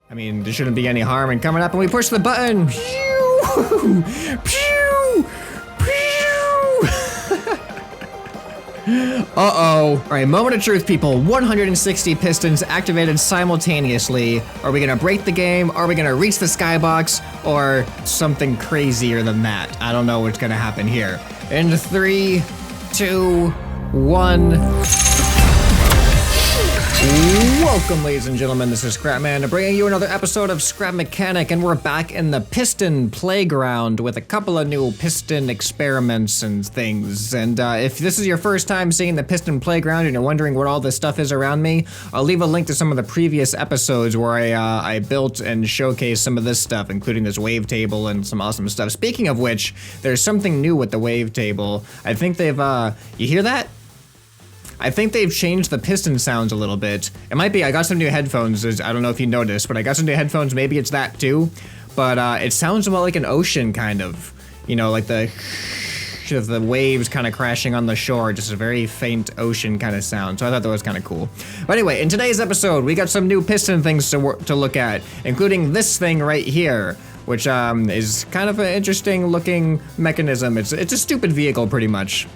I mean, there shouldn't be any harm in coming up and we push the button. Pew! Pew! Pew! Uh-oh. All right, moment of truth, people. 160 pistons activated simultaneously. Are we gonna break the game? Are we gonna reach the skybox? Or something crazier than that? I don't know what's gonna happen here. In 3, 2, 1. Welcome, ladies and gentlemen, this is ScrapMan, bringing you another episode of Scrap Mechanic, and we're back in the Piston Playground with a couple of new piston experiments and things. And if this is your first time seeing the Piston Playground and you're wondering what all this stuff is around me, I'll leave a link to some of the previous episodes where I built and showcased some of this stuff, including this wavetable and some awesome stuff. Speaking of which, there's something new with the wavetable. I think they've, you hear that? I think they've changed the piston sounds a little bit. It might be, I got some new headphones, I don't know if you noticed, but I got some new headphones, maybe it's that too. But it sounds about like an ocean, kind of. You know, like the waves kind of crashing on the shore, just a very faint ocean kind of sound. So I thought that was kind of cool. But anyway, in today's episode, we got some new piston things to look at, including this thing right here, which is kind of an interesting looking mechanism. It's a stupid vehicle, pretty much.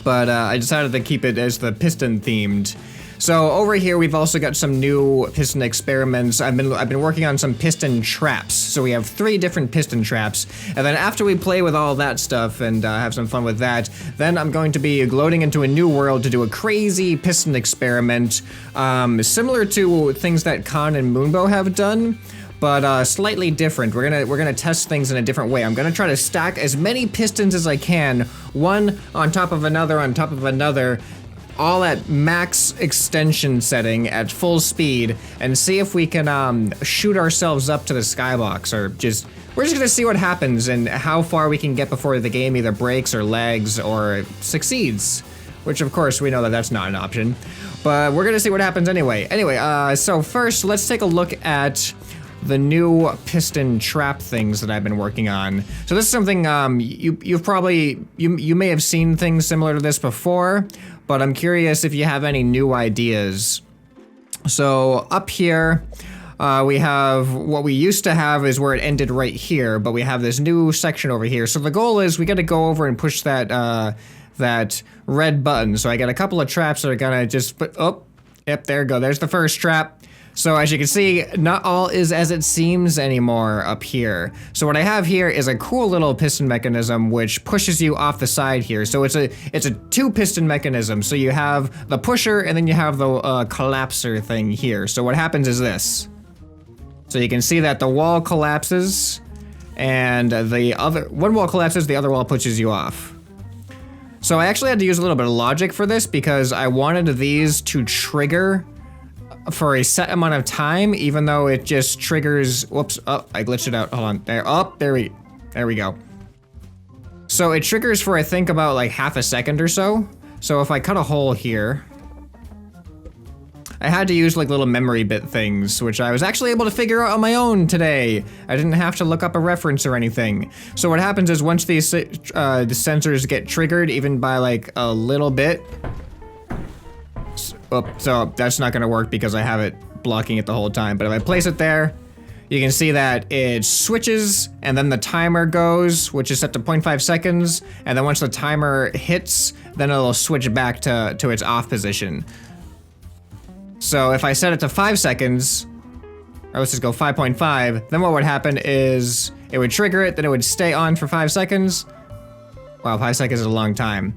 But I decided to keep it as the piston themed. So over here we've also got some new piston experiments. I've been working on some piston traps. So we have 3 different piston traps. And then after we play with all that stuff and have some fun with that, then I'm going to be gloating into a new world to do a crazy piston experiment, similar to things that Khan and Moonbow have done, but slightly different. We're gonna test things in a different way. I'm gonna try to stack as many pistons as I can, one on top of another, all at max extension setting at full speed, and see if we can shoot ourselves up to the skybox, or we're just gonna see what happens and how far we can get before the game either breaks or lags or succeeds. Which of course we know that that's not an option, but we're gonna see what happens anyway. So first let's take a look at the new piston trap things that I've been working on. So this is something you may have seen things similar to this before, but I'm curious if you have any new ideas. So up here, we have what we used to have is where it ended right here, but we have this new section over here. So the goal is we got to go over and push that that red button. So I got a couple of traps that are gonna just put. Oh, yep, there we go. There's the first trap. So as you can see, not all is as it seems anymore up here. So what I have here is a cool little piston mechanism which pushes you off the side here. So it's a 2 piston mechanism. So you have the pusher and then you have the collapser thing here. So what happens is this. So you can see that the wall collapses and one wall collapses, the other wall pushes you off. So I actually had to use a little bit of logic for this because I wanted these to trigger for a set amount of time, even though it just triggers. Whoops! Oh, I glitched it out. Hold on. There. Oh, there we go. So it triggers for I think about like half a second or so. So if I cut a hole here, I had to use like little memory bit things, which I was actually able to figure out on my own today. I didn't have to look up a reference or anything. So what happens is once these the sensors get triggered, even by like a little bit. Oh, so that's not gonna work because I have it blocking it the whole time. But if I place it there, you can see that it switches and then the timer goes, which is set to 0.5 seconds. And then once the timer hits, then it'll switch back to its off position. So if I set it to 5 seconds, or let's just go 5.5, then what would happen is it would trigger it, then it would stay on for 5 seconds. Wow, 5 seconds is a long time.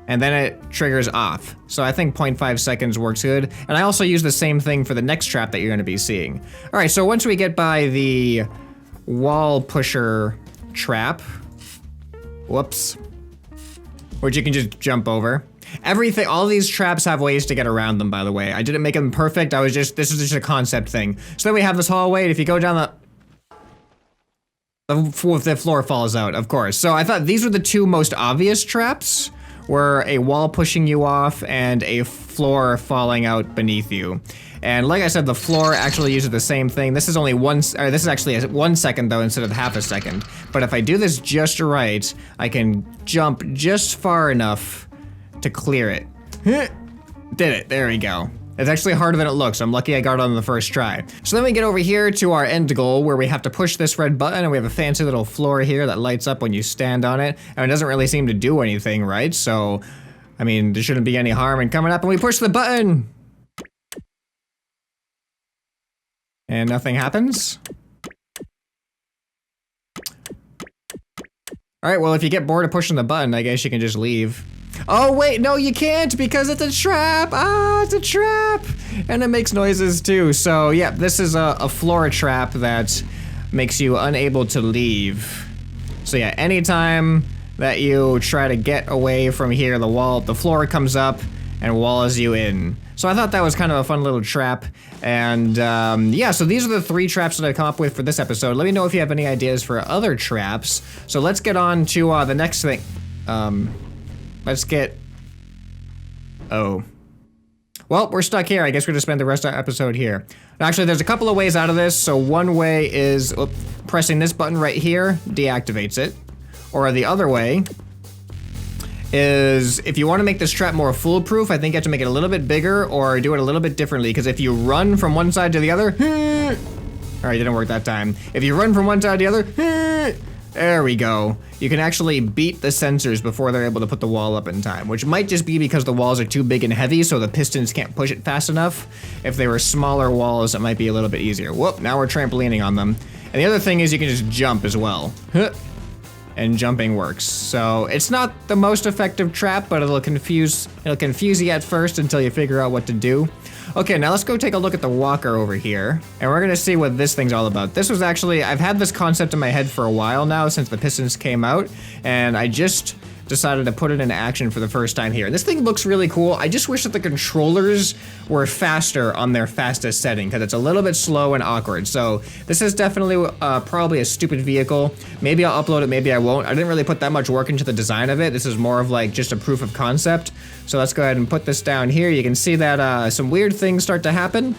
And then it triggers off. So I think 0.5 seconds works good. And I also use the same thing for the next trap that you're gonna be seeing. All right, so once we get by the wall pusher trap, whoops, which you can just jump over. All these traps have ways to get around them, by the way. I didn't make them perfect, this is just a concept thing. So then we have this hallway, and if you go down the floor falls out, of course. So I thought these were the 2 most obvious traps, were a wall pushing you off and a floor falling out beneath you. And like I said, the floor actually uses the same thing. This is only this is actually 1 second though instead of half a second. But if I do this just right, I can jump just far enough to clear it. Did it, there we go. It's actually harder than it looks. I'm lucky I got it on the first try. So then we get over here to our end goal where we have to push this red button, and we have a fancy little floor here that lights up when you stand on it. And it doesn't really seem to do anything, right? So, I mean, there shouldn't be any harm in coming up, and we push the button. And nothing happens. All right, well, if you get bored of pushing the button, I guess you can just leave. Oh, wait, no, you can't because it's a trap. Ah, it's a trap. And it makes noises too. So, yeah, this is a floor trap that makes you unable to leave. So, yeah, anytime that you try to get away from here, the floor comes up and walls you in. So I thought that was kind of a fun little trap. And yeah, so these are the 3 traps that I come up with for this episode. Let me know if you have any ideas for other traps. So let's get on to the next thing. Let's get... Oh. Well, we're stuck here. I guess we're gonna spend the rest of the episode here. Actually, there's a couple of ways out of this. So one way is pressing this button right here deactivates it. Or the other way is if you want to make this trap more foolproof, I think you have to make it a little bit bigger or do it a little bit differently, because if you run from one side to the other, alright, didn't work that time. If you run from one side to the other, there we go. You can actually beat the sensors before they're able to put the wall up in time, which might just be because the walls are too big and heavy, so the pistons can't push it fast enough. If they were smaller walls, it might be a little bit easier. Whoop, now we're trampolining on them. And the other thing is you can just jump as well. And jumping works. So it's not the most effective trap, but it'll confuse you at first until you figure out what to do. Okay, now let's go take a look at the walker over here, and we're gonna see what this thing's all about. This was actually, I've had this concept in my head for a while now since the pistons came out, and I just decided to put it into action for the first time here. This thing looks really cool. I just wish that the controllers were faster on their fastest setting, because it's a little bit slow and awkward. So this is definitely probably a stupid vehicle. Maybe I'll upload it, maybe I won't. I didn't really put that much work into the design of it. This is more of like just a proof of concept. So let's go ahead and put this down here. You can see that some weird things start to happen.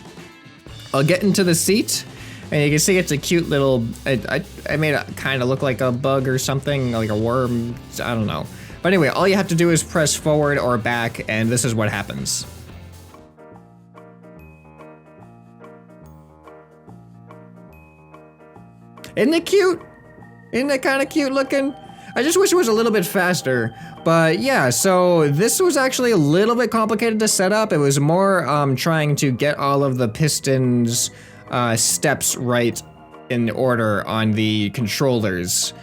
I'll get into the seat. And you can see it's a cute little, I made it kind of look like a bug or something, like a worm, I don't know. But anyway, all you have to do is press forward or back, and this is what happens. Isn't it cute? Isn't it kind of cute looking? I just wish it was a little bit faster. But yeah, so this was actually a little bit complicated to set up. It was more trying to get all of the pistons steps right in order on the controllers.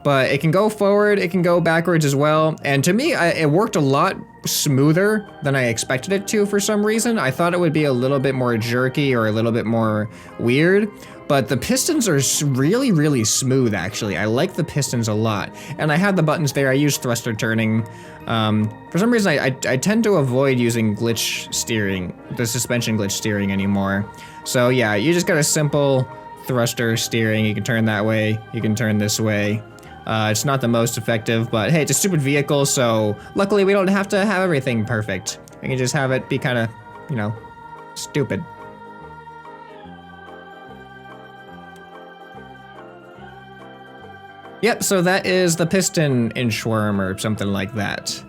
But it can go forward, it can go backwards as well. And to me, it worked a lot smoother than I expected it to for some reason. I thought it would be a little bit more jerky or a little bit more weird. But the pistons are really, really smooth, actually. I like the pistons a lot. And I have the buttons there. I use thruster turning. For some reason, I tend to avoid using glitch steering, the suspension glitch steering anymore. So yeah, you just got a simple thruster steering. You can turn that way, you can turn this way. It's not the most effective, but hey, it's a stupid vehicle, so luckily we don't have to have everything perfect. We can just have it be kind of, you know, stupid. Yep, so that is the piston inchworm or something like that.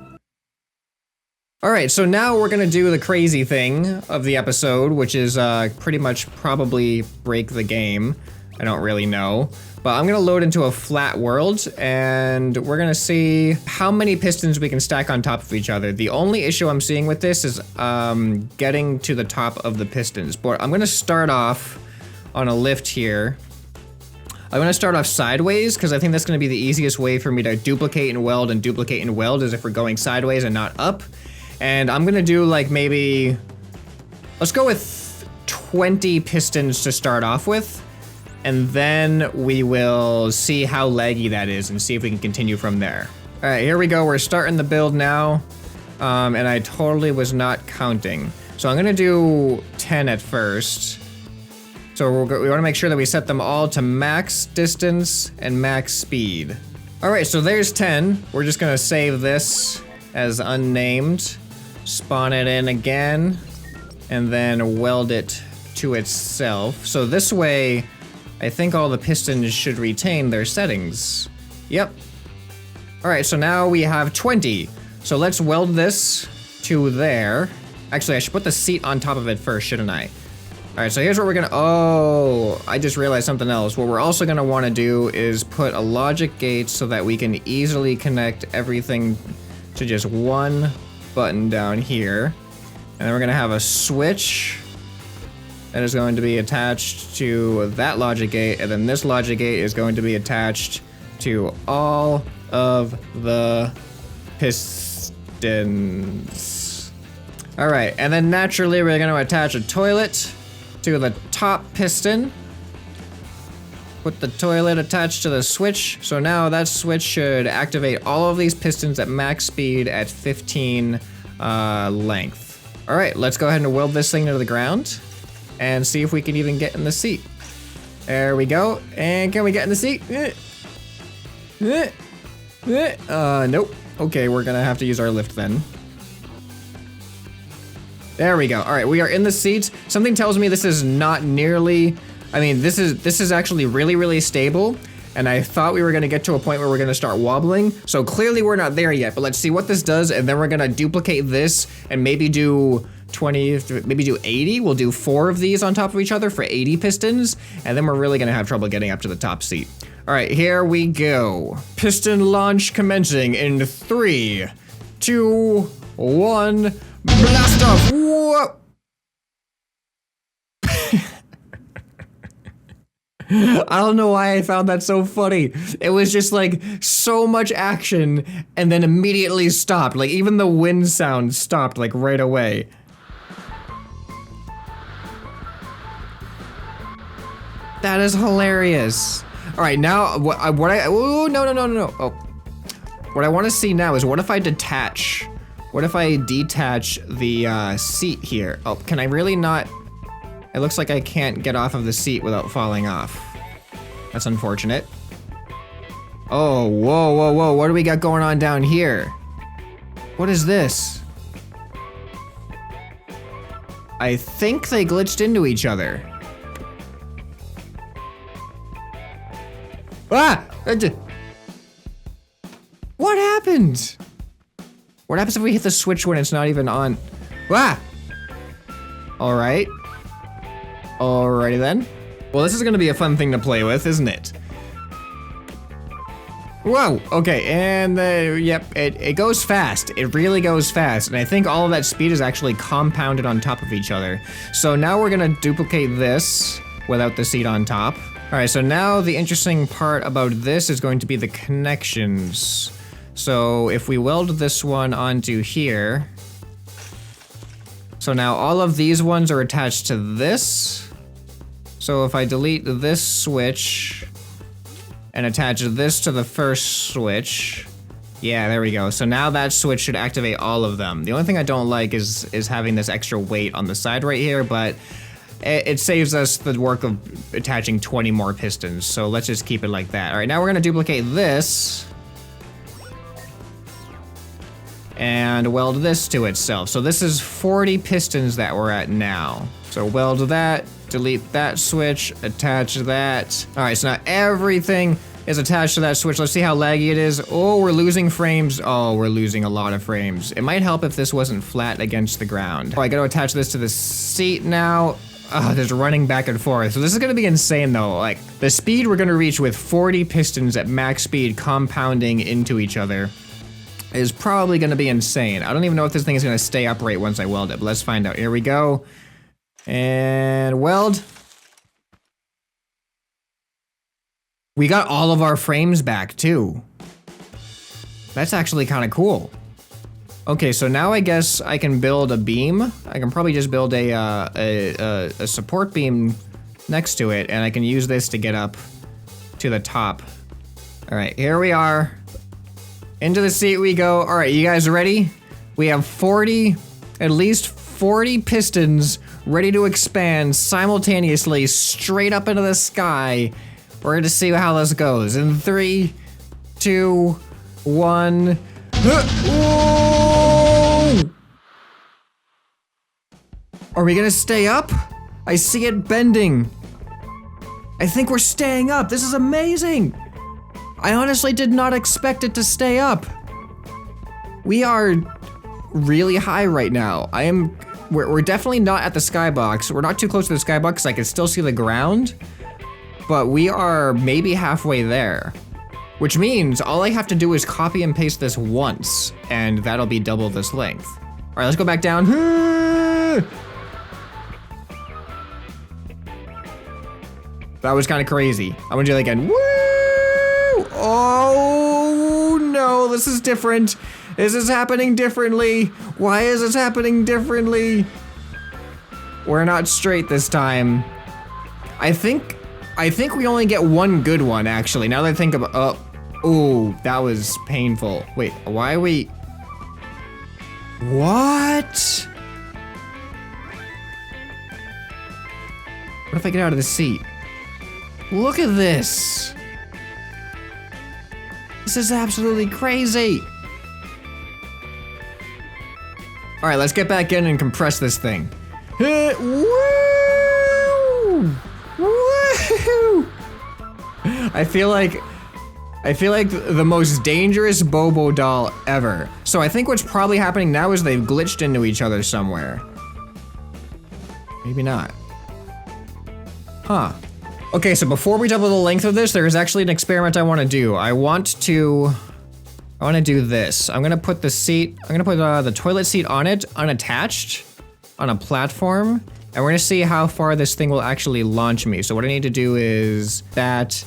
Alright, so now we're gonna do the crazy thing of the episode, which is pretty much probably break the game. I don't really know. But I'm gonna load into a flat world, and we're gonna see how many pistons we can stack on top of each other. The only issue I'm seeing with this is getting to the top of the pistons. But I'm gonna start off on a lift here. I'm gonna start off sideways, because I think that's gonna be the easiest way for me to duplicate and weld is if we're going sideways and not up. And I'm gonna do like maybe, let's go with 20 pistons to start off with. And then we will see how laggy that is and see if we can continue from there. All right, here we go. We're starting the build now. And I totally was not counting. So I'm gonna do 10 at first. So we wanna make sure that we set them all to max distance and max speed. All right, so there's 10. We're just gonna save this as unnamed, spawn it in again, and then weld it to itself. So this way, I think all the pistons should retain their settings. Yep. All right, so now we have 20. So let's weld this to there. Actually, I should put the seat on top of it first, shouldn't I? All right, so here's what we're gonna, oh, I just realized something else. What we're also gonna wanna do is put a logic gate so that we can easily connect everything to just one button down here. And then we're gonna have a switch that is going to be attached to that logic gate, and then this logic gate is going to be attached to all of the pistons. All right, and then naturally we're gonna attach a toilet to the top piston. Put the toilet attached to the switch. So now that switch should activate all of these pistons at max speed at 15 length. All right, let's go ahead and weld this thing into the ground and see if we can even get in the seat. There we go. And can we get in the seat? Nope. Okay, we're gonna have to use our lift then. There we go. All right, we are in the seats. Something tells me this is not nearly, I mean, this is actually really, really stable. And I thought we were gonna get to a point where we're gonna start wobbling. So clearly we're not there yet, but let's see what this does. And then we're gonna duplicate this and maybe do 20, maybe do 80. We'll do 4 of these on top of each other for 80 pistons. And then we're really gonna have trouble getting up to the top seat. All right, here we go. Piston launch commencing in 3, 2, 1. Blast off! Whoa! I don't know why I found that so funny. It was just like so much action and then immediately stopped. Like even the wind sound stopped like right away. That is hilarious. All right, now oh, no. Oh, what I want to see now is what if I detach? What if I detach the seat here? Oh, can I really not? It looks like I can't get off of the seat without falling off. That's unfortunate. Oh, whoa. What do we got going on down here? What is this? I think they glitched into each other. Ah! What happened? What happens if we hit the switch when it's not even on? Ah! All right. Alrighty then. Well, this is gonna be a fun thing to play with, isn't it? Whoa, okay, and yep, it goes fast. It really goes fast, and I think all of that speed is actually compounded on top of each other. So now we're gonna duplicate this without the seat on top. All right, so now the interesting part about this is going to be the connections. So if we weld this one onto here, so now all of these ones are attached to this. So if I delete this switch and attach this to the first switch, yeah, there we go. So now that switch should activate all of them. The only thing I don't like is having this extra weight on the side right here, but it saves us the work of attaching 20 more pistons. So let's just keep it like that. All right, now we're gonna duplicate this and weld this to itself. So this is 40 pistons that we're at now. So weld that, delete that switch, attach that. All right, so now everything is attached to that switch. Let's see how laggy it is. Oh, we're losing frames. Oh, we're losing a lot of frames. It might help if this wasn't flat against the ground. Oh, I gotta attach this to the seat now. Oh, there's running back and forth. So this is gonna be insane though. Like the speed we're gonna reach with 40 pistons at max speed compounding into each other is probably gonna be insane. I don't even know if this thing is gonna stay upright once I weld it, but let's find out. Here we go. And weld. We got all of our frames back too. That's actually kind of cool. Okay, so now I guess I can build a beam. I can probably just build a support beam next to it, and I can use this to get up to the top. All right, here we are. Into the seat we go. All right, you guys ready? We have at least 40 pistons ready to expand simultaneously straight up into the sky. We're gonna see how this goes. In 3, 2, 1. Whoa! Are we gonna stay up? I see it bending. I think we're staying up. This is amazing. I honestly did not expect it to stay up. We are really high right now. I am We're definitely not at the skybox. We're not too close to the skybox, 'cause I can still see the ground, but we are maybe halfway there. Which means all I have to do is copy and paste this once, and that'll be double this length. All right, let's go back down. That was kind of crazy. I'm gonna do that again. Woo! Oh no, this is different. This is happening differently. Why is this happening differently? We're not straight this time. I think we only get one good one, actually. Now that I think about, oh, that was painful. Wait, why are we? What? What if I get out of the seat? Look at this. This is absolutely crazy. All right, let's get back in and compress this thing. Woo! Woo! I feel like the most dangerous Bobo doll ever. So I think what's probably happening now is they've glitched into each other somewhere. Maybe not. Huh. Okay, so before we double the length of this, there is actually an experiment I want to do. I want to do this. I'm gonna put the seat, I'm gonna put the toilet seat on it, unattached, on a platform, and we're gonna see how far this thing will actually launch me. So what I need to do is that.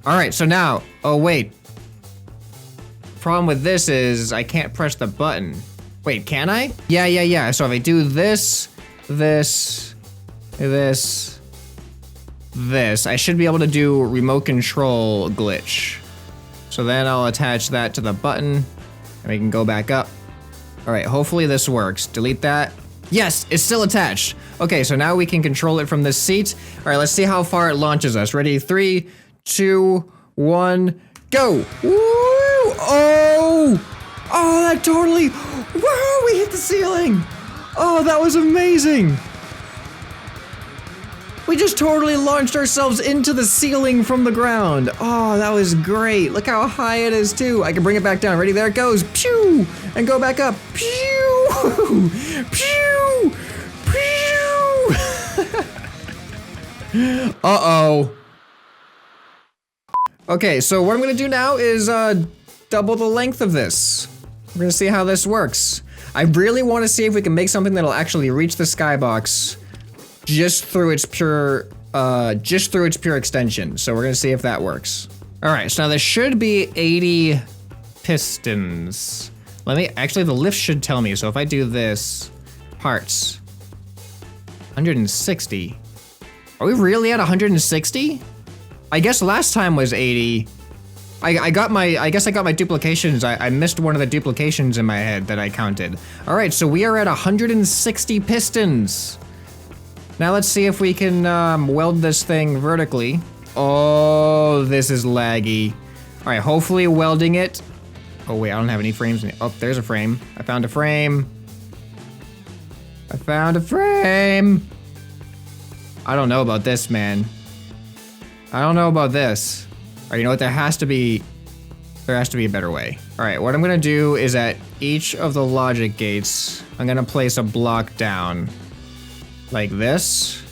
All right, so now, oh wait. Problem with this is I can't press the button. Wait, can I? Yeah. So if I do this, I should be able to do remote control glitch. So then I'll attach that to the button and we can go back up. All right, hopefully this works. Delete that. Yes, it's still attached. Okay, so now we can control it from this seat. All right, let's see how far it launches us. Ready? 3, 2, 1, go. Woo! Oh, that totally, whoa, we hit the ceiling. Oh, that was amazing. We just totally launched ourselves into the ceiling from the ground. Oh, that was great. Look how high it is too. I can bring it back down. Ready? There it goes. Pew! And go back up. Pew! Pew! Pew! Uh-oh. Okay, so what I'm gonna do now is double the length of this. We're gonna see how this works. I really want to see if we can make something that'll actually reach the skybox just through its pure extension. So we're gonna see if that works. All right, so now there should be 80 pistons. Actually the lift should tell me. So if I do this, parts, 160. Are we really at 160? I guess last time was 80. I guess I got my duplications. I missed one of the duplications in my head that I counted. All right, so we are at 160 pistons. Now let's see if we can weld this thing vertically. Oh, this is laggy. All right, hopefully welding it. Oh wait, I don't have any frames in it. Oh, there's a frame. I found a frame. I found a frame. I don't know about this, man. I don't know about this. All right, you know what? There has to be a better way. All right, what I'm gonna do is at each of the logic gates, I'm gonna place a block down. Like this,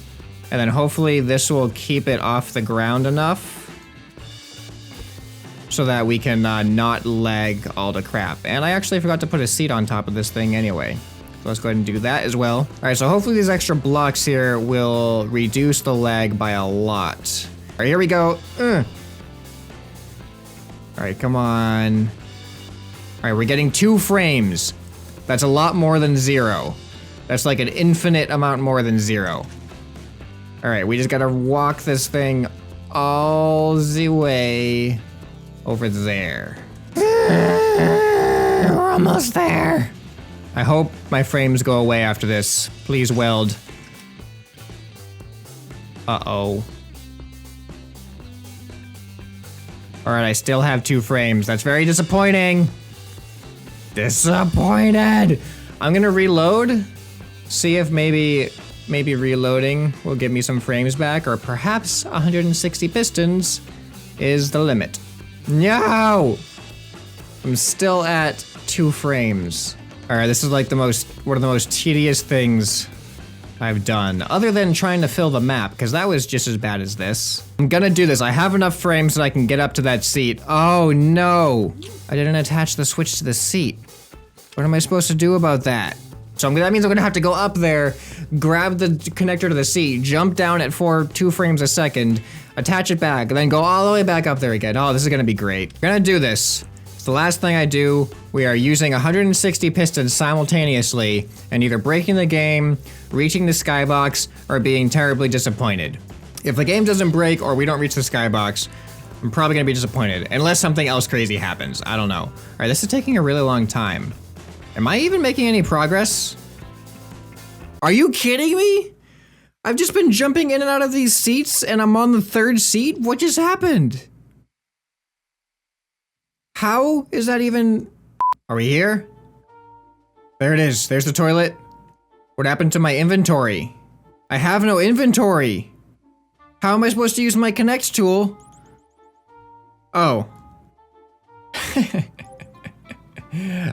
and then hopefully this will keep it off the ground enough so that we can not lag all the crap. And I actually forgot to put a seat on top of this thing anyway. So let's go ahead and do that as well. All right, so hopefully these extra blocks here will reduce the lag by a lot. All right, here we go. All right, come on. All right, we're getting 2 frames. That's a lot more than 0. That's like an infinite amount more than 0. All right, we just gotta walk this thing all the way over there. We're almost there. I hope my frames go away after this. Please weld. Uh-oh. All right, I still have 2 frames. That's very disappointing. Disappointed. I'm gonna reload. See if maybe reloading will give me some frames back, or perhaps 160 pistons is the limit. No! I'm still at 2 frames. All All right, this is like one of the most tedious things I've done, other than trying to fill the map, because that was just as bad as this. I'm gonna do this. I have enough frames that I can get up to that seat. Oh no, I didn't attach the switch to the seat. What am I supposed to do about that? So that means I'm gonna have to go up there, grab the connector to the seat, jump down at 2 frames a second, attach it back, and then go all the way back up there again. Oh, this is gonna be great. We're gonna do this. It's the last thing I do. We are using 160 pistons simultaneously and either breaking the game, reaching the skybox, or being terribly disappointed. If the game doesn't break or we don't reach the skybox, I'm probably gonna be disappointed, unless something else crazy happens. I don't know. All right, this is taking a really long time. Am I even making any progress? Are you kidding me? I've just been jumping in and out of these seats and I'm on the 3rd seat? What just happened? How is that even... Are we here? There it is. There's the toilet. What happened to my inventory? I have no inventory. How am I supposed to use my connect tool? Oh.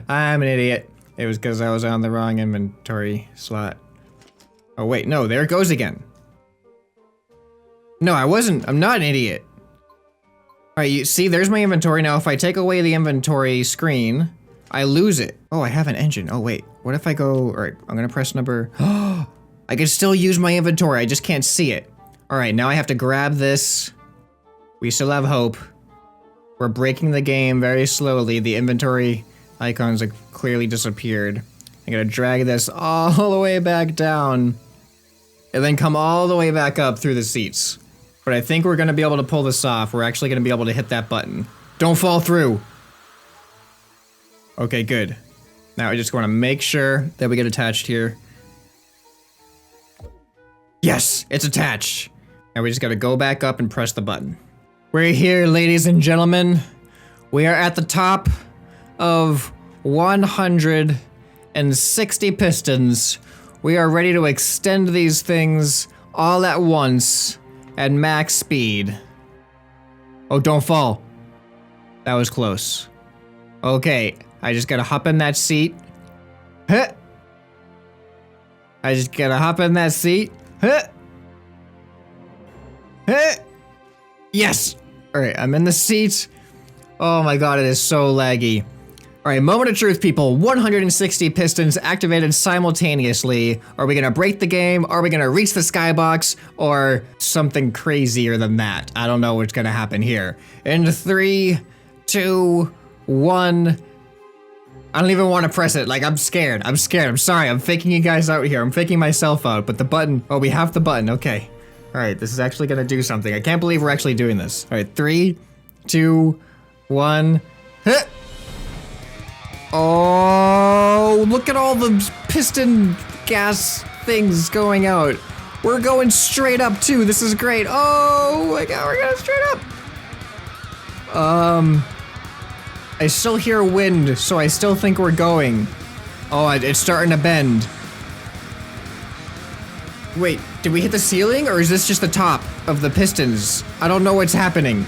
I'm an idiot. It was because I was on the wrong inventory slot. Oh wait, no, there it goes again. No, I wasn't. I'm not an idiot. Alright, you see, there's my inventory. Now, if I take away the inventory screen, I lose it. Oh, I have an engine. Oh wait, what if I go... Alright, I'm gonna press number... Oh, I can still use my inventory. I just can't see it. Alright, now I have to grab this. We still have hope. We're breaking the game very slowly. The inventory icons have clearly disappeared. I gotta drag this all the way back down and then come all the way back up through the seats. But I think we're gonna be able to pull this off. We're actually gonna be able to hit that button. Don't fall through. Okay, good. Now I just wanna make sure that we get attached here. Yes, it's attached. Now we just gotta go back up and press the button. We're here, ladies and gentlemen. We are at the top of 160 pistons. We are ready to extend these things all at once at max speed. Oh, don't fall. That was close. Okay, I just gotta hop in that seat. Huh. I just gotta hop in that seat. Huh. Huh. Yes! Alright, I'm in the seat. Oh my god, it is so laggy. Alright, moment of truth, people. 160 pistons activated simultaneously. Are we gonna break the game? Are we gonna reach the skybox? Or something crazier than that? I don't know what's gonna happen here. In 3, 2, 1. I don't even want to press it. Like, I'm scared. I'm scared. I'm sorry. I'm faking you guys out here. I'm faking myself out. But the button. Oh, we have the button. Okay. Alright, this is actually gonna do something. I can't believe we're actually doing this. Alright, 3, 2, 1. Huh. Oh, look at all the piston gas things going out. We're going straight up too. This is great. Oh my god, we're going straight up. I still hear wind, so I still think we're going. Oh, it's starting to bend. Wait, did we hit the ceiling or is this just the top of the pistons? I don't know what's happening.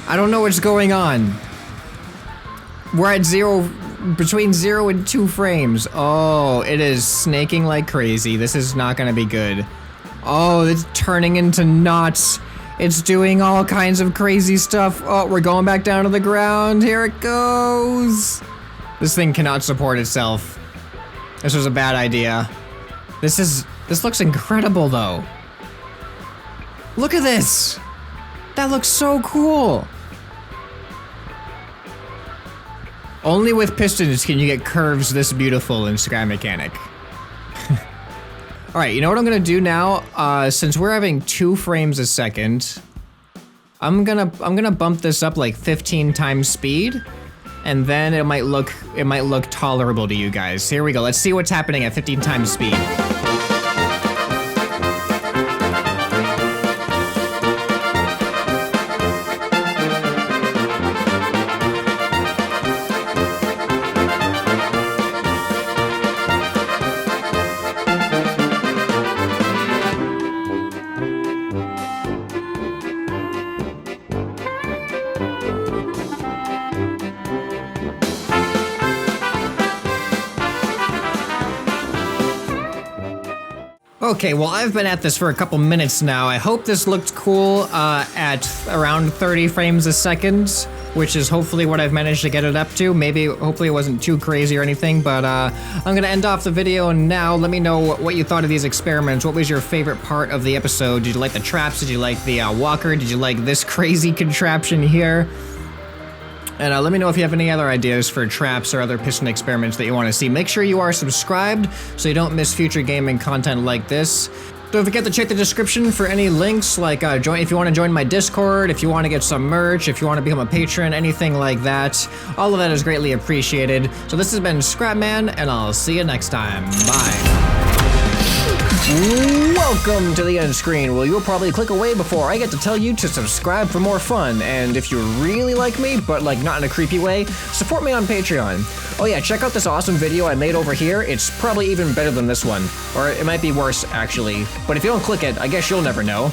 I don't know what's going on. We're at between 0 and 2 frames. Oh, it is snaking like crazy. This is not gonna be good. Oh, it's turning into knots. It's doing all kinds of crazy stuff. Oh, we're going back down to the ground. Here it goes. This thing cannot support itself. This was a bad idea. This looks incredible though. Look at this. That looks so cool. Only with pistons can you get curves this beautiful in Scrap Mechanic. Alright, you know what I'm gonna do now? Since we're having 2 frames a second, I'm gonna bump this up like 15 times speed, and then it might look tolerable to you guys. Here we go. Let's see what's happening at 15 times speed. Okay, well, I've been at this for a couple minutes now. I hope this looked cool at around 30 frames a second, which is hopefully what I've managed to get it up to. Maybe, hopefully it wasn't too crazy or anything, but I'm gonna end off the video now. Let me know what you thought of these experiments. What was your favorite part of the episode? Did you like the traps? Did you like the walker? Did you like this crazy contraption here? And let me know if you have any other ideas for traps or other piston experiments that you want to see. Make sure you are subscribed so you don't miss future gaming content like this. Don't forget to check the description for any links, like if you want to join my Discord, if you want to get some merch, if you want to become a patron, anything like that. All of that is greatly appreciated. So this has been ScrapMan, and I'll see you next time. Bye. Welcome to the end screen. Well, you'll probably click away before I get to tell you to subscribe for more fun. And if you really like me, but like not in a creepy way, support me on Patreon. Oh yeah, check out this awesome video I made over here. It's probably even better than this one. Or it might be worse, actually. But if you don't click it, I guess you'll never know.